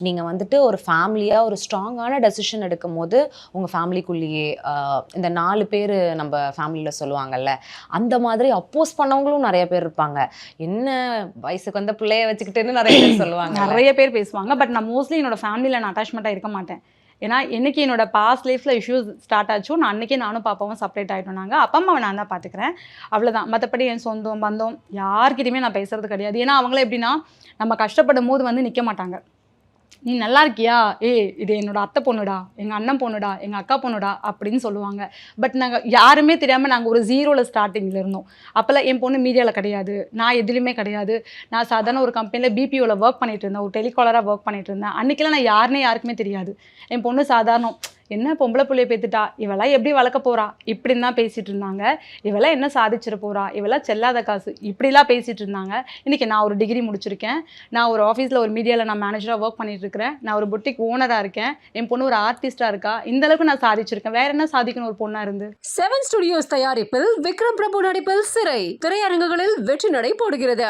நீங்க வந்துட்டு ஒரு ஃபேமிலியா ஒரு ஸ்ட்ராங்கான டெசிஷன் எடுக்கும்போது, உங்க ஃபேமிலிக்குள்ளேயே இந்த 4 பேரு நம்ப ஃபேமிலில சொல்லுவாங்கல்ல, அந்த மாதிரி அப்போஸ் பண்ணவங்களும் நெறைய பேர் இருப்பாங்க. என்ன வயசுக்கு வந்த பிள்ளைய வச்சுக்கிட்டுன்னு நெறைய பேர் சொல்லுவாங்கல்ல. நெறைய பேர் பேசுவாங்க. பட் நான் மோஸ்ட்லி என்னோட ஃபேமிலில நான் அட்டாச்மெண்ட்டா இருக்க மாட்டேன். ஏன்னா, என்னைக்கு என்னோட பாஸ்ட் லைஃப்ல இஷ்யூஸ் ஸ்டார்ட் ஆச்சோ, நான் அன்னைக்கே நானும் பாப்பாவும் செப்பரேட் ஆயிட்டோம் நாங்க. அப்பா, அம்மாவ நான் தான் பார்த்துக்கிறேன். அவ்வளோதான். மத்தபடி என் சொந்தம், பந்தம் யார்கிட்டயுமே நான் பேசுறது கிடையாது. ஏன்னா, அவங்களே எப்படின்னா, நம்ம கஷ்டப்படும்போது வந்து நிக்க மாட்டாங்க. "நீ நல்லா இருக்கியா? ஏய் இது என்னோட அத்தை பொண்ணுடா, எங்க அண்ணன் பொண்ணுடா, எங்க அக்கா பொண்ணுடா" அப்படின்னு சொல்லுவாங்க. பட் நாங்க யாருமே தெரியாம நாங்க ஒரு 0ல ஸ்டார்ட்டிங்ல இருந்தோம். அப்பலாம் என் பொண்ணு மீடியால கிடையாது. நான் எதுலயுமே கிடையாது. நான் சாதாரண ஒரு கம்பெனில பிபிஓல வொர்க் பண்ணிட்டு இருந்தேன். ஒரு டெலிகாலரா வொர்க் பண்ணிட்டு இருந்தேன். அன்னைக்கெல்லாம் நான் யாருன்னே யாருக்குமே தெரியாது. என் பொண்ணு சாதாரணம். "என்ன பொம்பளை புள்ளைய பெத்துட்டா, இவளாம் எப்படி வளர்க்க போறா?" இப்படின்னு தான் பேசிட்டு இருந்தாங்க. "இவளாம் என்ன சாதிச்சிட போறா? இவளாம் செல்லாத காசு." இப்படிலாம் பேசிட்டு இருந்தாங்க. இன்னைக்கு நான் ஒரு டிகிரி முடிச்சிருக்கேன். நான் ஒரு ஆஃபீஸ்ல ஒரு மீடியால நான் மேனேஜரா வொர்க் பண்ணிட்டு இருக்கிறேன். நான் ஒரு புட்டிக் ஓனரா இருக்கேன். என் பொண்ணு ஒரு ஆர்டிஸ்டா இருக்கா. இந்த அளவுக்கு நான் சாதிச்சிருக்கேன். வேற என்ன சாதிக்கணும் ஒரு பொண்ணா இருந்து? 7 ஸ்டுடியோஸ் தயாரிப்பில் விக்ரம் பிரபு நடிப்பில் சிறை திரையரங்குகளில் வெற்றி நடை போடுகிறது.